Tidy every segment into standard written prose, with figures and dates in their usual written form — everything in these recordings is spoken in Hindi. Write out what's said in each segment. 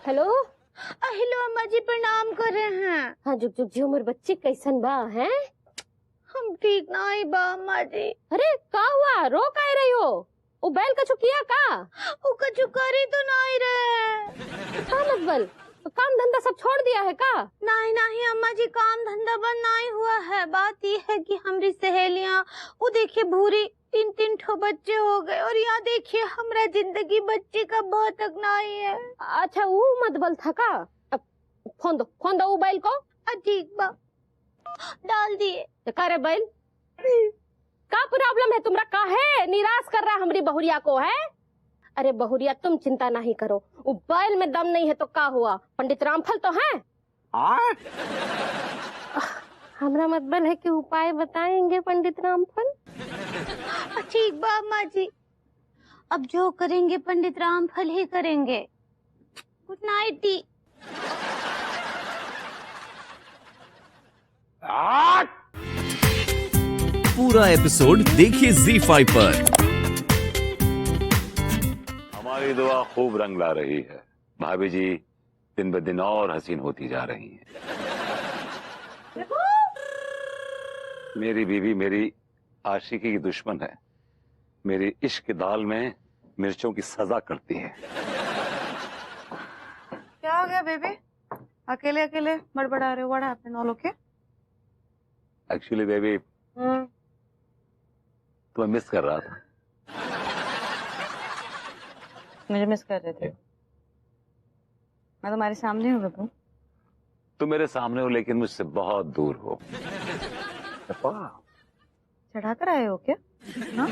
हेलो। हेलो अम्मा जी, प्रणाम कर रहे हैं। हाँ जुग जुग जी उमर बच्ची कैसन बा हैं? हम ठीक ना ही बा अम्मा जी। अरे का हुआ, रो का रही हो? वो बैल कछु किया का? वो कछु करी तो नहीं रहे। का मतलब काम धंधा सब छोड़ दिया है का? नहीं नहीं अम्मा जी, काम धंधा बंद नहीं हुआ है। बात ये है कि हमारी सहेलियां, वो देखिए भूरी 3-3 ठो बच्चे हो गए, और यहाँ देखिए हमारा जिंदगी बच्चे का बहुत तक नहीं है। अच्छा वो मत बल था का? अब फोन दो वो बैल को। ठीक बा, डाल दिए। का रे बैल, का प्रॉब्लम है तुम्हारा? काहे निराश कर रहा हमारी बहुरिया को है? अरे बहुरिया तुम चिंता नहीं करो, वो बैल में दम नहीं है तो का हुआ, पंडित रामफल तो है। हमारा मतलब है कि उपाय बताएंगे पंडित रामफल। ठीक बा अम्मा जी, अब जो करेंगे पंडित रामफल ही करेंगे। Good night T. पूरा एपिसोड देखिए ZEE5 पर। हमारी दुआ खूब रंग ला रही है। भाभी जी दिन ब दिन और हसीन होती जा रही हैं। मेरी बीवी मेरी आशिकी की दुश्मन है, मेरी इश्क की दाल में मिर्चों की सजा करती है। क्या हो गया बेबी, अकेले अकेले बड़बड़ा रहे हो? What happened? All okay? Actually baby तुम्हें मिस कर रहा था। मुझे मिस कर रहे थे? मैं तुम्हारे सामने हूँ बेबू। तुम मेरे सामने हो लेकिन मुझसे बहुत दूर हो। चढ़ा कर आए हो क्या? हाँ,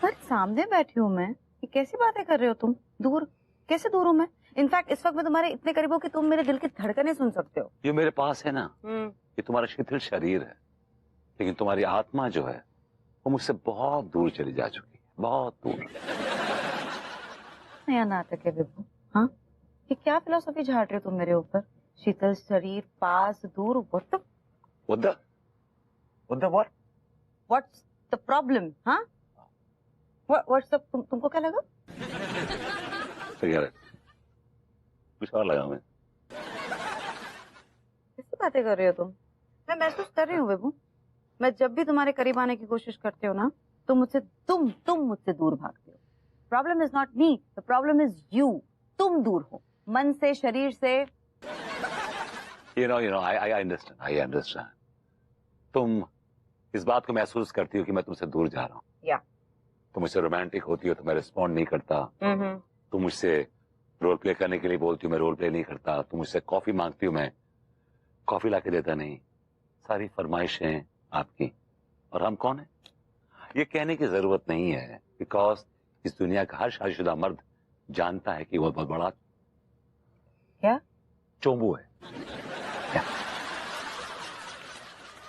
पर सामने बैठी हूँ मैं, ये कैसी बातें कर रहे हो तुम? दूर कैसे दूर हूँ मैं? इनफैक्ट इस वक्त मैं तुम्हारे इतने करीब हूँ कि तुम मेरे दिल की धड़कनें सुन सकते हो। जो मेरे पास है ना, ये तुम्हारा शिथिल शरीर है, लेकिन तुम्हारी आत्मा जो है वो मुझसे बहुत दूर चली जा चुकी है, बहुत दूर। नया नाटक है बेबू। हाँ, ये क्या फिलोसफी झाड़ रहे हो तुम मेरे ऊपर? शीतल शरीर, पास, दूर। What's the problem? हाँ, व्हाट्स द, तुमको क्या लगा? कुछ और लगा मैं। कैसी बातें कर रहे हो तुम? मैं महसूस कर रही हूँ बेबू, मैं जब भी तुम्हारे करीब आने की कोशिश करती हूँ ना, तुम मुझसे दूर भागते हो। Problem is not me, the problem is you. तुम दूर हो, मन से, शरीर से। You know, I understand. तुम इस बात को महसूस करती हो कि मैं तुमसे दूर जा रहा हूँ। या तुम मुझसे रोमांटिक होती हो तो मैं रिस्पॉन्ड नहीं करता। तुम मुझसे रोल प्ले करने के लिए बोलती हो, मैं रोल प्ले नहीं करता। तुम मुझसे कॉफी मांगती हो, मैं कॉफी लाके देता नहीं। सारी फरमाइशें आपकी, और हम कौन है ये कहने की जरूरत नहीं है, बिकॉज इस दुनिया का हर शादीशुदा मर्द जानता है कि वो बहुत बड़ा क्या चोंबू है।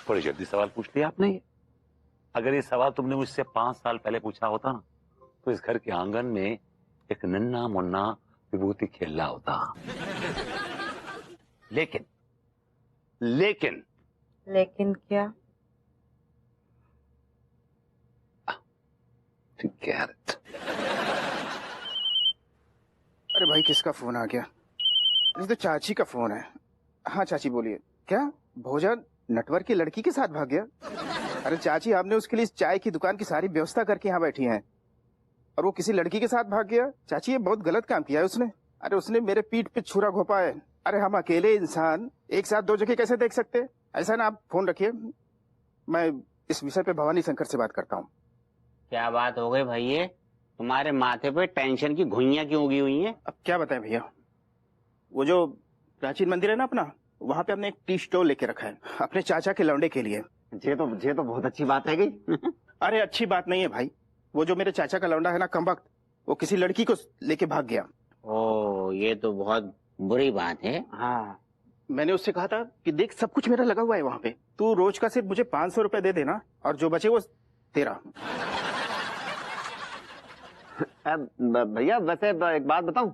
थोड़ी जल्दी सवाल पूछ लिया आपने। अगर ये सवाल तुमने मुझसे 5 साल पहले पूछा होता ना, तो इस घर के आंगन में एक नन्ना मुन्ना विभूति खेल रहा होता। लेकिन क्या? अरे भाई, किसका फोन आ गया? ये तो चाची का फोन है। हाँ चाची बोलिए। क्या भोजन नटवर की लड़की के साथ भाग गया? अरे चाची, आपने उसके लिए चाय की दुकान की सारी व्यवस्था करके यहाँ बैठी हैं, और वो किसी लड़की के साथ भाग गया? चाची, ये बहुत गलत काम किया है उसने। अरे उसने मेरे पीठ पे छुरा घोपा है। अरे हम अकेले इंसान एक साथ 2 जगह कैसे देख सकते? ऐसा ना, आप फोन रखिए, मैं इस विषय पे भवानी शंकर से बात करता हूँ। क्या बात हो गई भैया, तुम्हारे माथे पे टेंशन की घुइयां क्यों उगी हुई हैं? अब क्या बताएं भैया, वो जो प्राचीन मंदिर है ना अपना, वहाँ पे हमने एक टी स्टॉल लेके रखा है अपने चाचा के लौंडे के लिए। ये तो बहुत अच्छी बात है गई। अरे अच्छी बात नहीं है भाई, वो जो मेरे चाचा का लौंडा है ना कमबख्त, वो किसी लड़की को लेके भाग गया। ओ, ये तो बहुत बुरी बात है। हाँ, मैंने उससे कहा था कि देख सब कुछ मेरा लगा हुआ है वहाँ पे, तू रोज का सिर्फ मुझे 500 रुपए दे देना, और जो बचे वो तेरा। भैया वैसे एक बात बताऊं,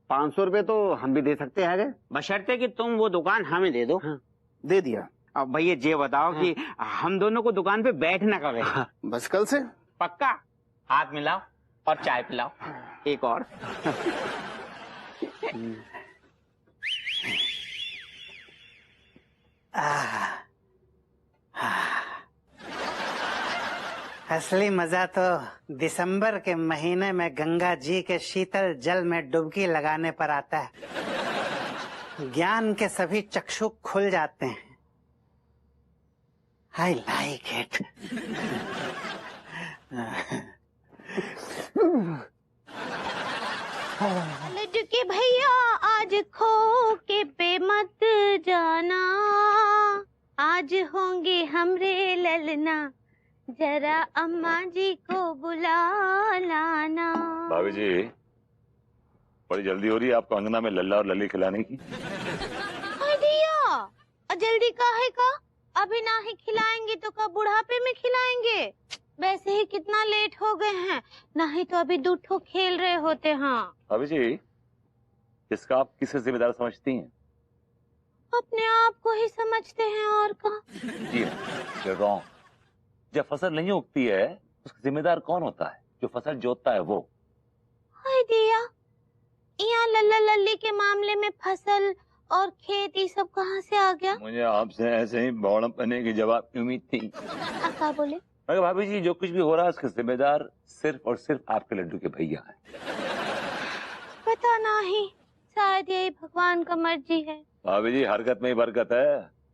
500 रुपए तो हम भी दे सकते हैं, बशर्ते कि तुम वो दुकान हमें दे दो। हाँ, दे दिया। अब भैया ये बताओ कि हम दोनों को दुकान पे बैठना कब है? बस कल से। पक्का? हाथ मिलाओ और चाय पिलाओ। एक और। असली मजा तो दिसंबर के महीने में गंगा जी के शीतल जल में डुबकी लगाने पर आता है। ज्ञान के सभी चक्षु खुल जाते हैं। I like it. लड्डू के भैया आज खो के पे मत जाना, आज होंगे हमरे ललना, जरा अम्मा जी को बुला लाना। भाभी जी बड़ी जल्दी हो रही है आपको अंगना में लल्ला और लली खिलाने की। दिया जल्दी काहे का? अभी ना ही खिलाएंगे तो कब बुढ़ापे में खिलाएंगे? वैसे ही कितना लेट हो गए हैं, ना ही तो अभी दूठो खेल रहे होते। हाँ भाभी जी इसका आप किसे जिम्मेदार समझती हैं? अपने आप को ही समझते हैं और कहा। जी रॉन्ग। जब फसल नहीं उगती है उसका जिम्मेदार कौन होता है? जो फसल जोतता है वो। हाय दिया, यहाँ लल्ला लल्ली के मामले में फसल और खेत ये सब कहाँ से आ गया? मुझे आपसे ऐसे ही बौड़पने की जवाब की उम्मीद थी। क्या बोले? मगर भाभी जी जो कुछ भी हो रहा है उसके जिम्मेदार सिर्फ और सिर्फ आपके लड्डू के भैया हैं। पता नहीं, शायद यही भगवान का मर्जी है। भाभी जी हरकत में ही बरकत है।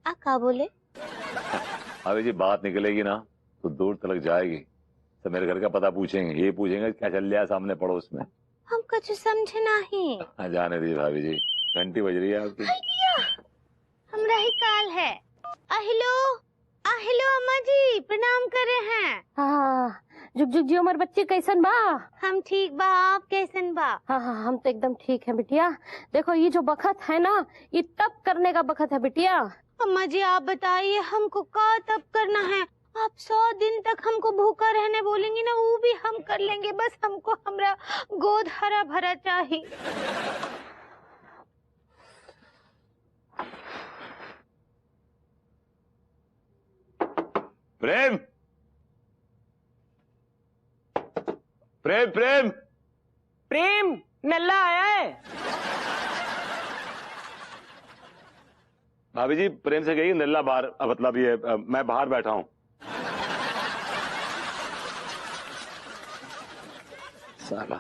क्या बोले? भाभी जी बात निकलेगी ना तो दूर तक जाएगी। तो मेरे घर का पता पूछेंगे, ये पूछेंगे क्या चल रहा है सामने पड़ोस में। हम कुछ समझे नहीं। जाने दीजिए भाभी जी, घंटी बज रही है आपकी। हमरा ही काल है। अहिलो अहिलो अम्मा जी प्रणाम करे हैं। हाँ जुग जुग जी उमर बच्ची कैसन बा? हम ठीक बा, आप कैसन बा? हाँ हाँ हम तो एकदम ठीक है बिटिया। देखो ये जो बखत है ना ये तप करने का बखत है बिटिया। अम्मा जी आप बताइए हमको क्या तप करना है? आप 100 दिन तक हमको भूखा रहने बोलेंगी ना, वो भी हम कर लेंगे। बस हमको हमरा गोद हरा भरा चाहिए। प्रेम प्रेम प्रेम प्रेम नल्ला आया है। भाभी जी प्रेम से कहिए नल्ला बाहर, मतलब ये मैं बाहर बैठा हूं। साला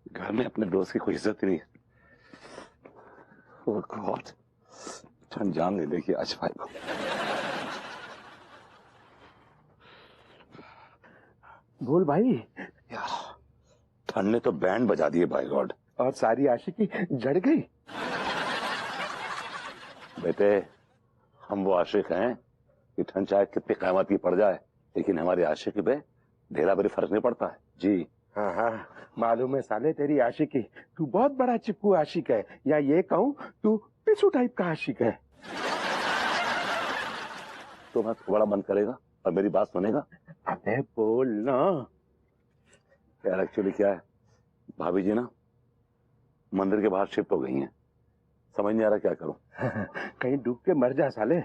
घर में अपने दोस्त की कोई इज्जत ही नहीं। ओह गॉड, ठंड जान नहीं देखिए आज भाई को। बोल भाई। यार ठंड ने तो बैंड बजा दिए भाई गॉड। और सारी आशिकी जड़ गई। बेटे हम वो आशिक हैं कि ठंड चाहे कितनी क़यामत की पड़ जाए लेकिन हमारी आशिकी पे ढेला बड़ी फर्क नहीं पड़ता है जी। हाँ हाँ मालूम है साले तेरी आशिकी। तू बहुत बड़ा चिपकू आशिक है, या ये कहूँ तू पिसू टाइप का आशिक है। तो मैं थोड़ा बंद करेगा और मेरी बात सुनेगा? अबे बोल ना। यार एक्चुअली क्या है, भाभी जी ना मंदिर के बाहर शिफ्ट हो गई हैं। समझ नहीं आ रहा क्या करूं। कहीं डूब के मर जा साले।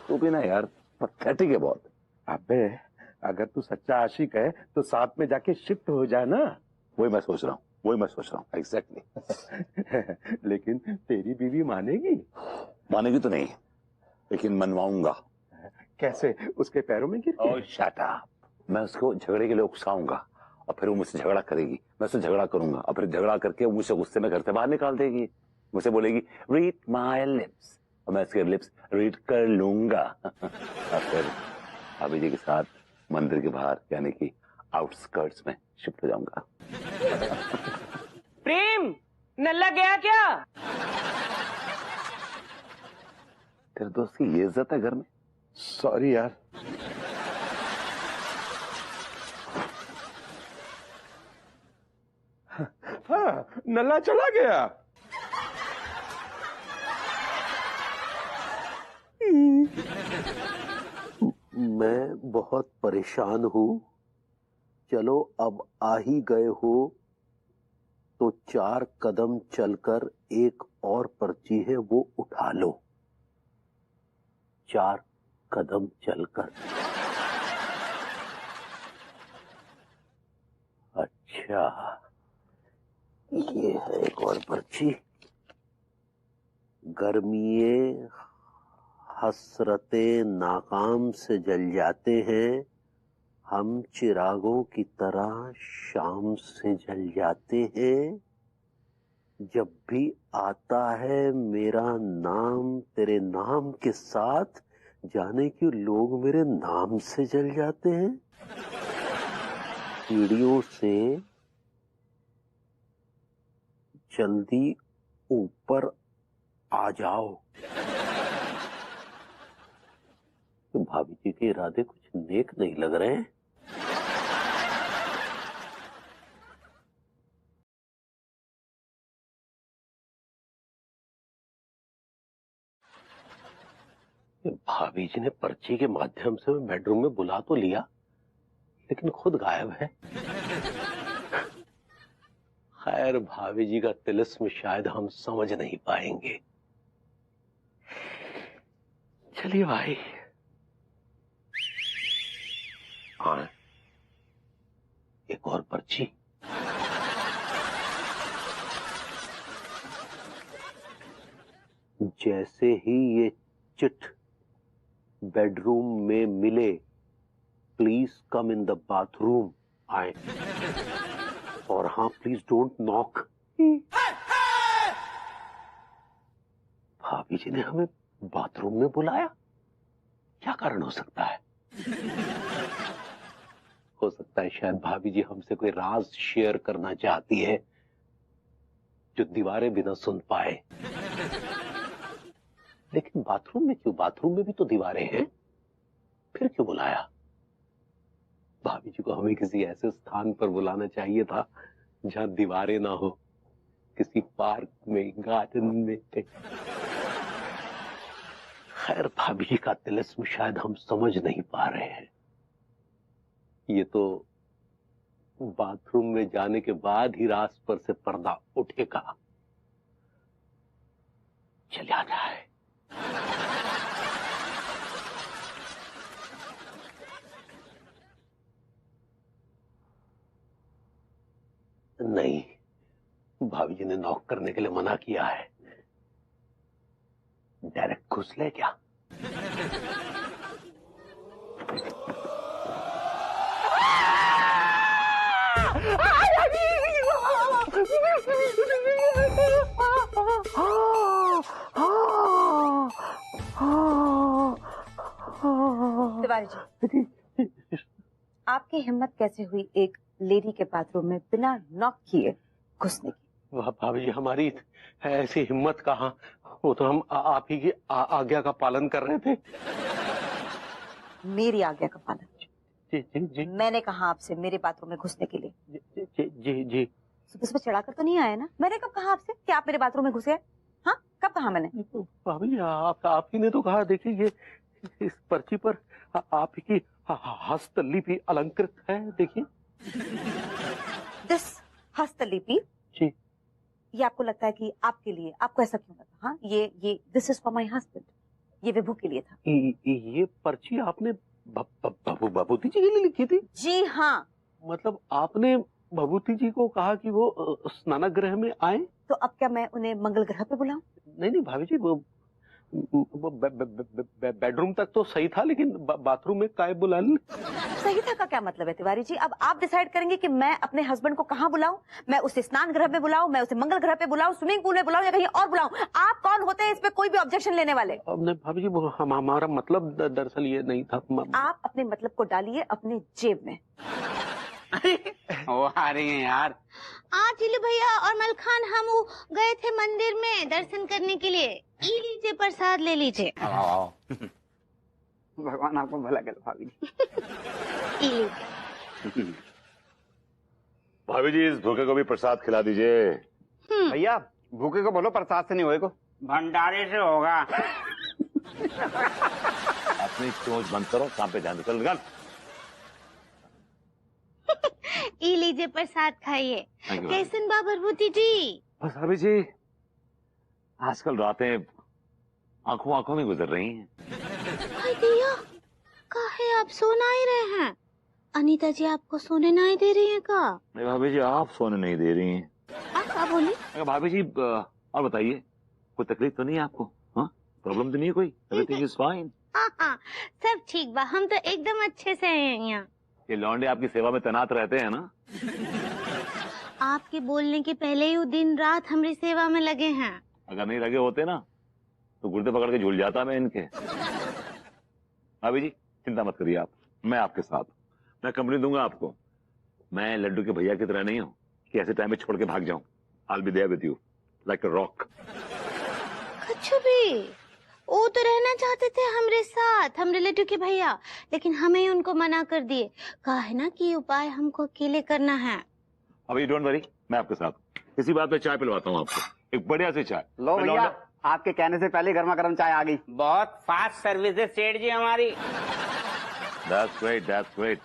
तू भी ना यार पैथेटिक है बहुत। अबे अगर तू सच्चा आशिक है तो साथ में जाके शिफ्ट हो जा ना। वही मैं सोच रहा हूँ एग्जैक्टली। लेकिन तेरी बीवी मानेगी? मानेगी तो नहीं लेकिन मनवाऊंगा। कैसे? उसके पैरों में गिर के? Shut up. मैं उसको झगड़े के लिए उकसाऊंगा और फिर वो मुझसे झगड़ा करेगी, मैं उससे झगड़ा करूंगा और फिर झगड़ा करके वो मुझसे गुस्से में घर से बाहर निकाल देगी। मुझसे बोलेगी रीड माय लिप्स और मैं उसके लिप्स रीड कर लूंगा। और फिर भाभी जी के साथ मंदिर के बाहर यानी कि आउटस्कर्ट्स में शिफ्ट हो जाऊंगा। प्रेम नल्ला गया क्या? तेरे दोस्त की ये इज्जत है घर में। सॉरी यार। हाँ नल्ला चला गया। मैं बहुत परेशान हूँ। चलो अब आ ही गए हो तो 4 कदम चलकर एक और पर्ची है वो उठा लो। 4 कदम चलकर। अच्छा ये है एक और पर्ची। गर्मिये हसरतें नाकाम से जल जाते हैं, हम चिरागों की तरह शाम से जल जाते हैं। जब भी आता है मेरा नाम तेरे नाम के साथ, जाने क्यों लोग मेरे नाम से जल जाते हैं। सीढ़ियों से जल्दी ऊपर आ जाओ। तो भाभी जी के इरादे कुछ नेक नहीं लग रहे हैं। भाभी जी ने पर्ची के माध्यम से बेडरूम में बुला तो लिया, लेकिन खुद गायब है। खैर, भाभी जी का तिलिस्म शायद हम समझ नहीं पाएंगे। चलिए भाई, हाँ, एक और पर्ची। जैसे ही ये चिट बेडरूम में मिले, please come in the bathroom आए। और हाँ, प्लीज डोंट नॉक। भाभी जी ने हमें बाथरूम में बुलाया, क्या कारण हो सकता है? हो सकता है शायद भाभी जी हमसे कोई राज शेयर करना चाहती है जो दीवारें भी ना सुन पाए। लेकिन बाथरूम में क्यों? बाथरूम में भी तो दीवारें हैं, फिर क्यों बुलाया? भाभी जी को हमें किसी ऐसे स्थान पर बुलाना चाहिए था जहां दीवारें ना हो, किसी पार्क में, गार्डन में। खैर, भाभी जी का तिलिस्म शायद हम समझ नहीं पा रहे हैं। ये तो बाथरूम में जाने के बाद ही रास पर से पर्दा उठेगा। चल आ रहा है। नहीं, भाभी जी ने नॉक करने के लिए मना किया है। डायरेक्ट घुस ले क्या? तिवारी जी, आपकी हिम्मत कैसे हुई एक लेडी के बाथरूम में बिना नॉक किए घुसने की? भाभी जी, हमारी ऐसी हिम्मत कहाँ, वो तो हम आप ही की आज्ञा का पालन कर रहे थे। मेरी आज्ञा का पालन? जी जी जी। मैंने कहा आपसे मेरे बाथरूम में घुसने के लिए? जी जी जी जी। सुबह सुबह चढ़ाकर तो नहीं आया ना? मैंने कब कहा आपसे कि आप मेरे बाथरूम में घुसे? हाँ, कब कहा मैंने? भाभी जी, आप ही ने तो कहा। देखिए, ये इस पर्ची पर आप ही की हस्तलिपि अलंकृत है। देखिए, दिस हस्तलिपि। जी। ये आपको लगता है कि आपके लिए, आपको ऐसा क्यों लगा? हाँ, ये this is for my husband, ये विभू के लिए था। ये पर्ची आपने भभूति जी के लिए लिखी थी? जी हाँ। मतलब आपने भभूति जी को कहा कि वो स्नानगृह में आए? तो अब क्या मैं उन्हें मंगल ग्रह पे बुलाऊं? नहीं भाभी जी, वो बेडरूम तक तो सही था, लेकिन बाथरूम में काय बुला ली? सही था का क्या मतलब है तिवारी जी? अब आप डिसाइड करेंगे कि मैं अपने हस्बैंड को कहाँ बुलाऊं। मैं उसे स्नान गृह में बुलाऊं, मैं उसे मंगल ग्रह पे बुलाऊं, स्विमिंग पूल में बुलाऊं, या कहीं और बुलाऊं? आप कौन होते हैं इस पे कोई भी ऑब्जेक्शन लेने वाले? नहीं भाभी जी, हमारा मतलब दरअसल ये नहीं था। आप अपने मतलब को डालिए अपने जेब में। वो आ रही है यार। आज चिल्लू भैया और मलखान हम गए थे मंदिर में दर्शन करने के लिए। ये लीजिए प्रसाद, ले लीजिए। आओ। भगवान आपको भला करे भाभी जी। भाभी जी, इस भूखे को भी प्रसाद खिला दीजिए। भैया, भूखे को बोलो प्रसाद से नहीं होएगा, भंडारे से होगा। अपनी चोंच बंद करो, काम पे ध्यान दो। चल निकल। ये लीजिए प्रसाद, खाइए। कैसन बा भभूति जी? बस भाभी जी, आजकल रातें आंखों आंखों में गुजर रही हैं। दिया, काहे आप सो नहीं रहे हैं? अनीता जी आपको सोने नहीं दे रही है का? नहीं भाभी जी, आप सोने नहीं दे रही हैं। आप क्या बोली? भाभी जी, और बताइए, कोई तकलीफ तो नहीं है आपको? हाँ, प्रॉब्लम तो नहीं है कोई? Everything is fine. हाँ हाँ सब ठीक बा, हम तो एकदम अच्छे से हैं यहाँ। ये लौंडे आपकी सेवा में तैनात रहते हैं ना? आपके बोलने के पहले ही वो दिन रात हमारी सेवा में लगे हैं। अगर नहीं लगे होते ना तो गुर्दे पकड़ के झूल जाता मैं इनके। भाभी जी चिंता मत करिए आप, मैं आपके साथ, मैं कंपनी दूंगा आपको। मैं लड्डू के भैया की तरह नहीं हूँ कि ऐसे टाइम में छोड़ के भाग जाऊं। I'll be there with you like a rock। कुछ भी वो तो रहना चाहते थे हमरे साथ, हमरे लड्डू के भैया, लेकिन हमें उनको मना कर दिए। कहा है ना कि उपाय हमको अकेले करना है। अभी डोंट वरी, मैं आपके साथ। इसी बात पे चाय पिलवाता हूँ आपको, एक बढ़िया सी चाय। लो भैया, आपके कहने से पहले गर्मा गर्म चाय आ गई। बहुत फास्ट सर्विस है सेठ जी हमारी। That's great, that's great।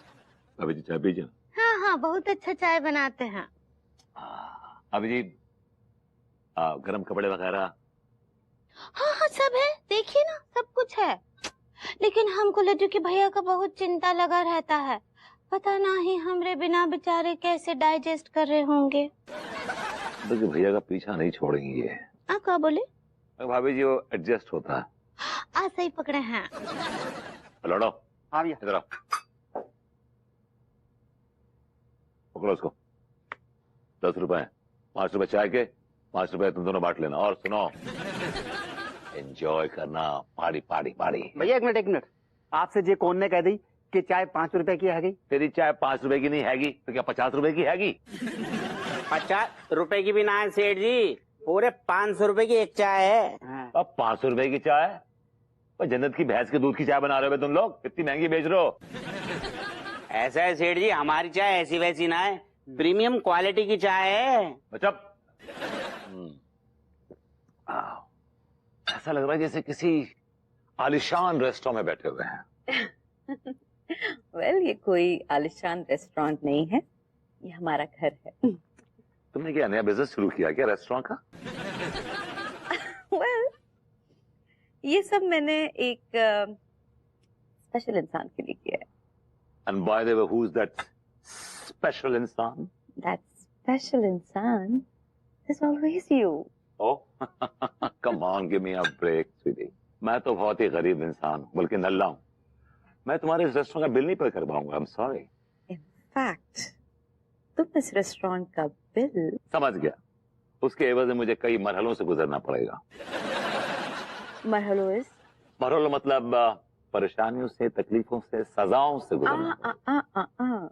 अभी जी चाय पीजिए। हाँ हाँ बहुत अच्छा चाय बनाते हैं। अभी जी गरम कपड़े वगैरह? हाँ हाँ सब है, देखिए ना सब कुछ है, लेकिन हमको लड्डू के भैया का बहुत चिंता लगा रहता है। पता नहीं हमरे बिना बेचारे कैसे डाइजेस्ट कर रहे होंगे। लड्डू के भैया का पीछा नहीं छोड़ेंगी ये। आप क्या बोले? भाभी जी वो एडजस्ट होता है। आज सही पकड़े हैं। लड़ो। हाँ भैया। इधर आओ, पकड़ो उसको। 10 रुपए, 5 रुपए चाय के, 5 रुपए तुम दोनों बांट लेना। और सुनो, एंजॉय करना, पार्टी पार्टी पार्टी। भैया एक मिनट, आपसे जे कौन ने कह दी कि चाय 5 रुपए की हैगी? तेरी चाय 5 रुपए की नहीं हैगी तो क्या 50 रुपए की हैगी? 50 रुपए की भी ना है सेठ जी, पूरे 500 रुपए की एक चाय है। अब 500 रुपए की चाय? और जन्नत की भैंस के दूध की चाय बना रहे हो तुम लोग, इतनी महंगी बेच रहे हो। ऐसा है सेठ जी, हमारी चाय ऐसी वैसी ना है, प्रीमियम क्वालिटी की चाय है। अच्छा, ऐसा लग रहा है जैसे किसी आलिशान रेस्टोरेंट में बैठे हुए हैं। वेल ये कोई आलिशान रेस्टोरेंट नहीं है, ये हमारा घर है। तुमने क्या नया बिजनेस शुरू किया क्या रेस्टोरेंट का? वेल ये सब मैंने एक स्पेशल इंसान के लिए किया है। And by the way, who's that special इंसान? That special इंसान is always you. Oh, come on, give me a break, sweetie। मैं तो बहुत ही गरीब इंसान हूँ, बल्कि नल्ला हूँ। मैं तुम्हारे इस रेस्टोरेंट का बिल नहीं पे कर पाऊंगा। I'm sorry। In fact, तुम इस रेस्टोरेंट का बिल। समझ गया, उसके एवज में मुझे कई मरहलों से गुजरना पड़ेगा। मरहलों मतलब परेशानियों से, तकलीफों से, सजाओं से गुजरना।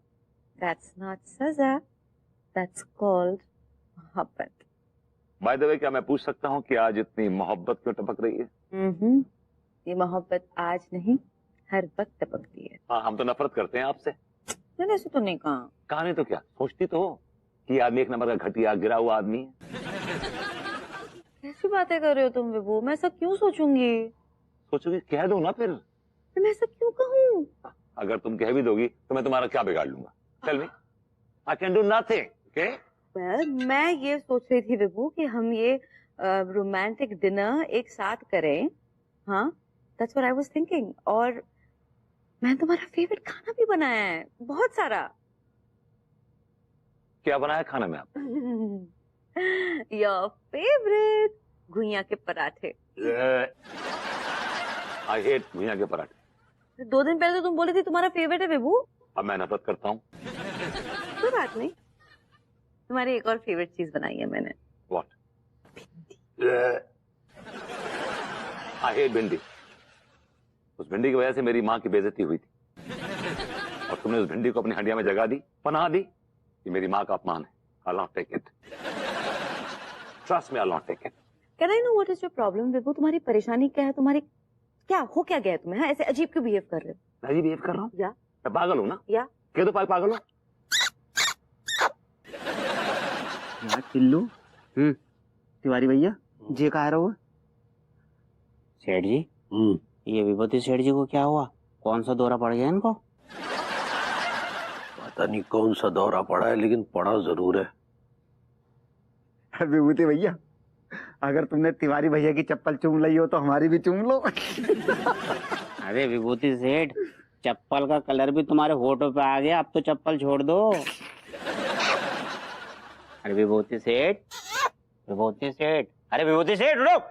That's not सजा, that's called मोहब्बत। बाय द वे, क्या मैं पूछ सकता हूँ कि आज इतनी मोहब्बत क्यों टपक रही है? ये मोहब्बत आज नहीं, हर वक्त टपकती है। हाँ, हम तो नफरत करते हैं आपसे। मैंने ऐसे तो नहीं कहा। कहा नहीं तो क्या, सोचती तो हो कि आदमी एक नंबर का घटिया गिरा हुआ आदमी है। कैसी बातें कर रहे हो तुम विभू? मैं ऐसा क्यों सोचूंगी? सोचोगे, कह दो ना फिर। मैं ऐसा क्यों कहूँ? अगर तुम कह भी दोगी तो मैं तुम्हारा क्या बिगाड़ लूंगा? Tell me, I can do nothing. Okay? Well, मैं ये सोच रही थी विभू कि हम ये रोमांटिक डिनर एक साथ करें। हाँ, that's what I was thinking. और मैंने तुम्हारा फेवरेट खाना भी बनाया है, बहुत सारा। क्या बनाया खाना में आप? योर फेवरेट घुइयां के पराठे। आई हेट घुइयां के पराठे। 2 दिन पहले तो तुम बोले थे तुम्हारा फेवरेट है विभू। अब मैं नफरत करता हूँ। कोई बात नहीं, तुम्हारी एक और फेवरेट चीज बनाई है मैंने। व्हाट? आई हेट भिंडी। उस भिंडी की वजह से मेरी माँ की बेइज्जती हुई थी, और तुमने उस भिंडी को अपनी हंडिया में जगा दी, पनाह दी। ये मेरी माँ का अपमान है। I'll not take it। Trust me, I'll not take it। Can I know what is your problem, विभू? तुम्हारी परेशानी क्या है? तुम्हारी क्या हो, क्या गया है तुम्हें? हाँ, ऐसे अजीब क्यों बिहेव कर रहे हो? मैं अजीब बिहेव कर रहा हूँ? या मैं पागल हूँ ना? या कह दो पागल हो। यार टिल्लू, तिवारी भैया जे कह रहे हो? सेठ जी, ये विभूति सेठ जी को क्या हुआ? कौन सा दौरा पड़ गया इनको? पता नहीं कौन सा दौरा पड़ा है, लेकिन पड़ा जरूर है। विभूति भैया, अगर तुमने तिवारी भैया की चप्पल चूम ली हो तो हमारी भी चूम लो। अरे विभूति सेठ, चप्पल का कलर भी तुम्हारे होठों पे आ गया, अब तो चप्पल छोड़ दो। अरे विभूति सेठ, विभूति सेठ, अरे विभूति सेठ रुक।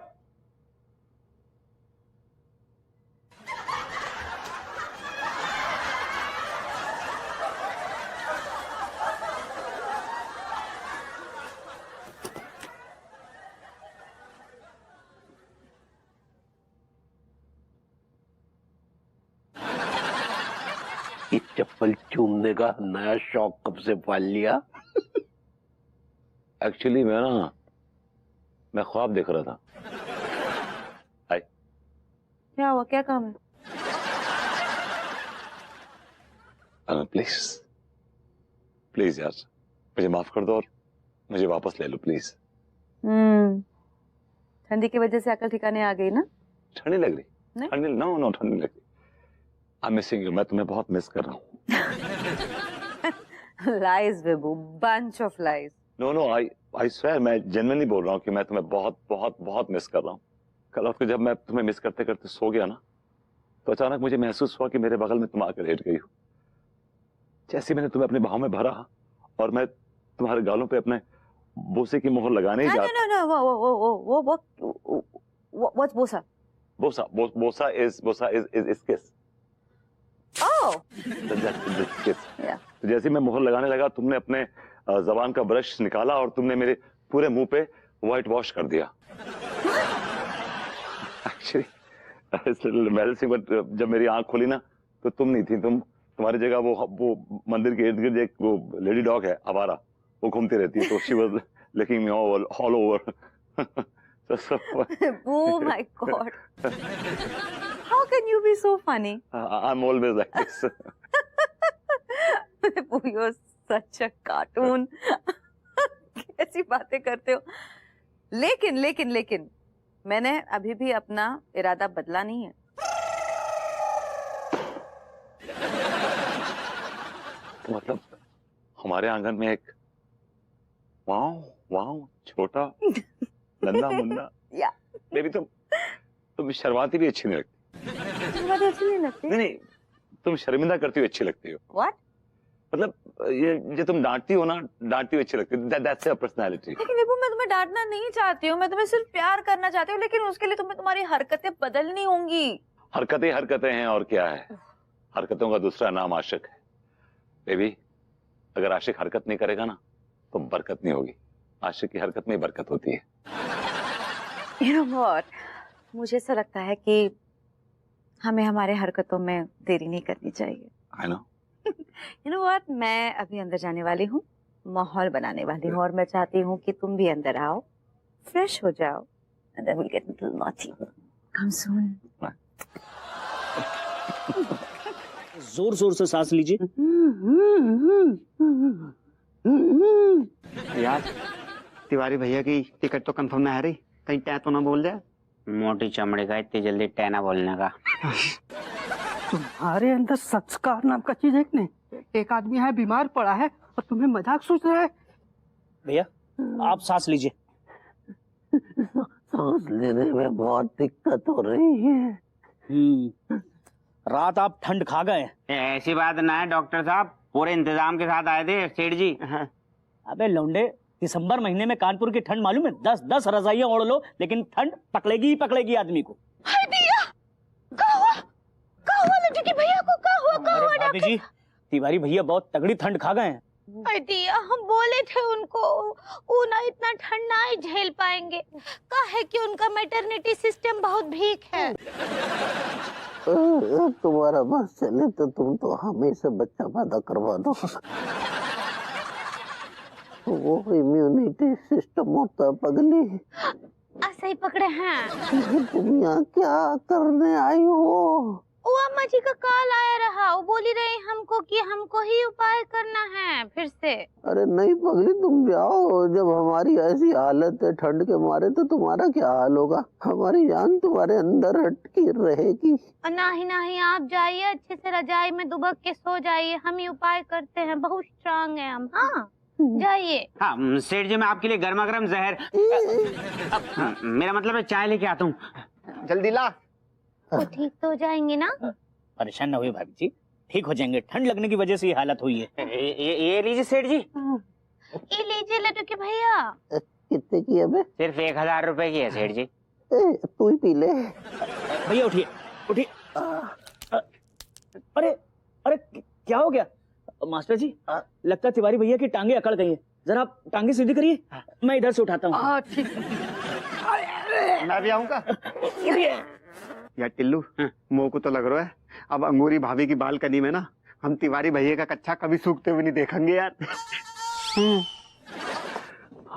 ये चप्पल चूमने का नया शौक कब से पाल लिया? एक्चुअली मैं ख्वाब देख रहा था। हाय। क्या हुआ, क्या काम है? प्लीज प्लीज यार, मुझे माफ कर दो और मुझे वापस ले लो प्लीज। ठंडी की वजह से अकल ठिकाने आ गई ना? ठंडी लग रही? नहीं? ठंडी नो ठंडी लग रही। आई एम मिसिंग यू, मैं तुम्हें बहुत मिस कर रहा हूँ। लाइज बेबू, bunch of lies. No I swear, मैं जेन्युइनली बोल रहा हूँ कि मैं तुम्हें बहुत बहुत बहुत मिस कर रहा हूँ। कल रात को जब मैं तुम्हें मिस करते करते सो गया ना, तो अचानक मुझे महसूस हुआ कि मेरे बगल में तुम आकर लेट गई हो। जैसे मैंने तुम्हें अपने बाहों में भरा और मैं तुम्हारे गालों पे अपने बोसे की मोहर लगाने ही जा। What's bosa? बोसा इज किस। Oh. किस। तो जैसे मैं मोहर लगाने लगा, तुमने अपने जबान का ब्रश निकाला और तुमने मेरे पूरे मुंह पे व्हाइट वॉश कर दिया। एक्चुअली एम्बैरेसिंग, बट जब मेरी आंख खुली ना तो तुम नहीं थी। तुम्हारी जगह वो मंदिर के इर्द गिर्द एक वो लेडी डॉग है आवारा, वो घूमती रहती है। तो she was licking me all over. Oh my God. How can you be so funny? I'm always like this. You're such a cartoon. कैसी बातें करते हो? लेकिन मैंने अभी भी अपना इरादा बदला नहीं है। मतलब हमारे आंगन में एक वाव छोटा नन्हा मुन्ना। या बेबी, तुम शर्माती भी अच्छी नहीं लगती। तुम्हारी अच्छी नहीं लगती? नहीं, तुम शर्मिंदा करती हुई अच्छी लगती हो। What? मतलब ये तुम डांटती हो ना, डांटती हुई अच्छी लगती है। That's your personality. लेकिन विभू, मैं तुम्हें डांटना नहीं चाहती हूँ, मैं तुम्हें सिर्फ प्यार करना चाहती हूँ, लेकिन उसके लिए तुम्हें तुम्हारी हरकतें बदलनी होंगी। हरकतें हैं और क्या है। हरकतों का दूसरा नाम आशिक है। बेबी, अगर आशिक हरकत नहीं करेगा ना तो बरकत नहीं होगी। आशिक की हरकत में ही बरकत होती है। You know what? मुझे ऐसा लगता है कि हमें हमारे हरकतों में देरी नहीं करनी चाहिए। I know. You know what? मैं अभी अंदर जाने वाली हूँ, माहौल बनाने वाली हूँ, और मैं चाहती हूँ कि तुम भी अंदर आओ, फ्रेश हो जाओ, and then we'll get a little naughty. Come soon. जोर से सांस लीजिए। यार, तिवारी भैया की टिकट तो कंफर्म ना है रही, कहीं टै तो ना बोल जाए। मोटी चमड़ी का इतनी जल्दी टैना बोलने का। तुम्हारे अंदर संस्कार नाम का चीज है कि नहीं? एक आदमी है बीमार पड़ा है और तुम्हें मजाक सोच रहा है। भैया आप सांस लीजिए। सांस लेने में बहुत दिक्कत हो रही है। रात आप ठंड खा गए। ऐसी बात ना है डॉक्टर साहब, पूरे इंतजाम के साथ आए थे सेठ जी। अबे लौंडे, दिसंबर महीने में कानपुर की ठंड मालूम है? 10 रजाइयां ओढ़ लो लेकिन ठंड पकड़ेगी ही पकड़ेगी आदमी को। लड्डू के भैया को क्या हुआ भाभी जी, तिवारी भैया बहुत तगड़ी ठंड खा गए हैं। दिया, हम बोले थे उनको, वो ना इतना ठंड ना ही झेल पाएंगे। कहा है कि उनका मैटरनिटी सिस्टम बहुत वीक है। तुम्हारा बस चले तो तुम तो हमें से बच्चा पैदा करवा दो। वो इम्यूनिटी सिस्टम होता पगली। ऐसे ही पकड़े हैं। तुम यहाँ क्या करने आई हो? वो अम्मा जी का कॉल आया रहा, वो बोली रही हमको कि हमको ही उपाय करना है फिर से। अरे नहीं पगली, तुम जाओ। जब हमारी ऐसी हालत है ठंड के मारे, तो तुम्हारा क्या हाल होगा? हमारी जान तुम्हारे अंदर अटकी रहेगी। नहीं, आप जाइए, अच्छे से रजाई में दुबक के सो जाइए, हम ही उपाय करते हैं, बहुत स्ट्रांग है हम। हाँ जाइए। हाँ सेठ जी, मैं आपके लिए गर्मा गर्म जहर, मेरा मतलब है चाय लेके आता हूँ। जल्दी ला। वो ठीक तो हो जाएंगे ना? परेशान न हुए भाभी जी, ठीक हो जाएंगे। ठंड लगने की वजह से ये हालत हुई है। ये लीजिए सेठ जी। ये लीजिए लड्डू के भैया। कितने की है बे? सिर्फ 1000 रुपए की है सेठ जी। तू ही पी ले। भैया उठिए। अरे क्या हो गया मास्टर जी? लगता है तिवारी भैया की टांगे अकड़ गई हैं। जरा आप टांगे सीधी करिए, मैं इधर से उठाता हूँ। ठीक। मैं भी आऊँगा यार। टिल्लू, मुंह को तो लग रहा है अब अंगूरी भाभी की बालकनी में ना हम तिवारी भैया का कच्चा कभी सूखते हुए नहीं देखेंगे यार।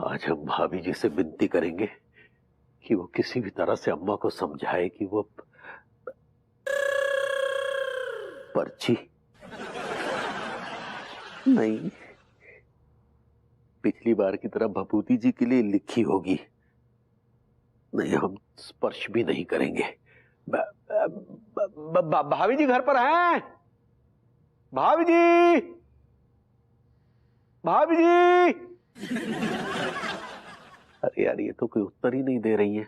आज हम भाभी जी से विनती करेंगे कि वो किसी भी तरह से अम्मा को समझाए कि वो पर्ची नहीं, पिछली बार की तरह भभूति जी के लिए लिखी होगी। नहीं, हम स्पर्श भी नहीं करेंगे। भाभी जी घर पर हैं? भाभी जी, भाभी जी। अरे यार, ये तो कोई उत्तर ही नहीं दे रही है।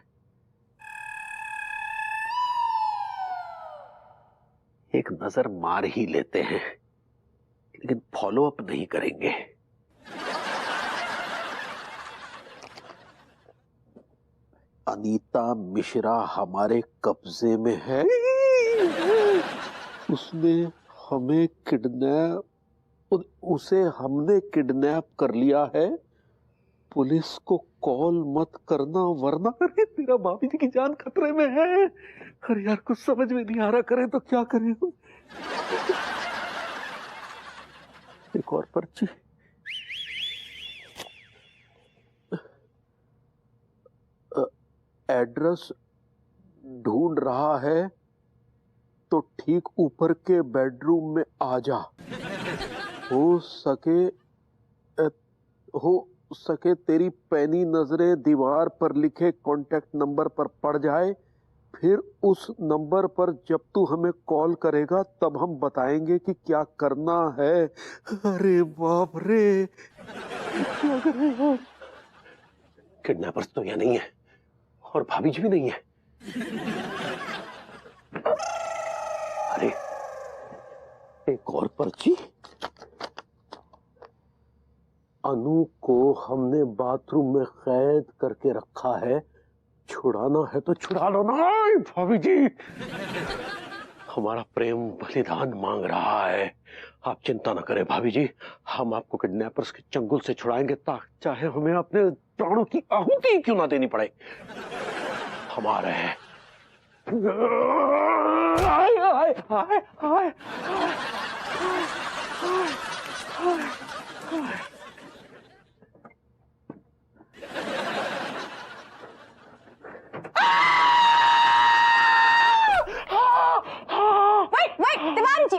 एक नजर मार ही लेते हैं, लेकिन फॉलो अप नहीं करेंगे। अनीता मिश्रा हमारे कब्जे में है। उसे हमने किडनैप कर लिया है। पुलिस को कॉल मत करना वरना अरे तेरा भाभी जी की जान खतरे में है। अरे यार, कुछ समझ में नहीं आ रहा, करें तो क्या करें हम। एक और पर्ची। एड्रेस ढूंढ रहा है तो ठीक ऊपर के बेडरूम में आ जा। हो सके तेरी पैनी नजरें दीवार पर लिखे कांटेक्ट नंबर पर पड़ जाए, फिर उस नंबर पर जब तू हमें कॉल करेगा तब हम बताएंगे कि क्या करना है। अरे बाप रे, क्या करेगा? किडनैपर्स तो यहाँ नहीं है और भाभी जी भी नहीं है। अरे एक और पर्ची। अनु को हमने बाथरूम में कैद करके रखा है, छुड़ाना है तो छुड़ा लो ना भाभी जी। हमारा प्रेम बलिदान मांग रहा है। आप चिंता न करें भाभी जी, हम आपको किडनैपर्स के चंगुल से छुड़ाएंगे, चाहे हमें अपने प्राणों की आहुति क्यों ना देनी पड़े। हमारे हैं। हाय हाय हाय हाय Wait, Tiwari ji,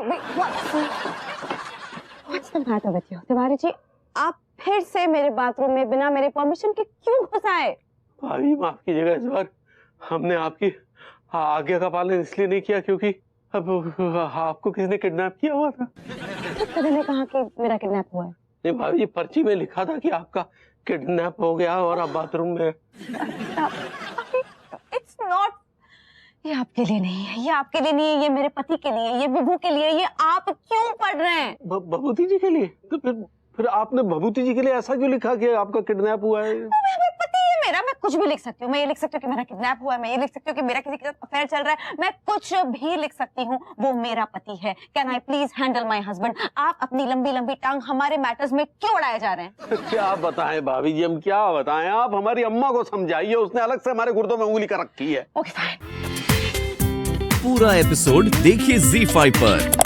what's the matter with you? Tiwari ji, आप फिर से मेरे बाथरूम में बिना मेरे परमिशन के क्यों घुस आए? भाभी माफ कीजिएगा, इस बार हमने आपकी आज्ञा का पालन इसलिए नहीं किया क्योंकि अब आपको किसी ने किडनैप किया हुआ था। किसी ने कहा कि मेरा किडनैप हुआ है? नहीं भाभी जी, पर्ची में लिखा था कि आपका किडनैप हो गया और आप बाथरूम में। It's not, ये आपके लिए नहीं है, ये आपके लिए नहीं है, ये मेरे पति के लिए, ये विभू के लिए। ये आप क्यों पढ़ रहे हैं? भभूति जी के लिए? तो फिर आपने भभूति जी के लिए ऐसा क्यों लिखा कि आपका किडनैप हुआ है? पति है मेरा, मैं कुछ भी लिख सकती हूँ। मैं ये लिख सकती हूँ कि मेरा किडनैप हुआ है, मैं ये लिख सकती हूँ कि मेरा किसी के साथ अफेयर चल रहा है, मैं कुछ भी लिख सकती हूँ। वो मेरा पति है। Can I please handle my husband? आप अपनी लंबी लंबी टांग हमारे मैटर्स में क्यों उड़ाए जा रहे हैं? क्या बताएं भाभी जी, हम क्या बताएं? आप हमारी अम्मा को समझाइए, उसने अलग से हमारे गुर्दों में उंगली कर रखी है। Okay fine. पूरा एपिसोड देखिए ZEE5 पर।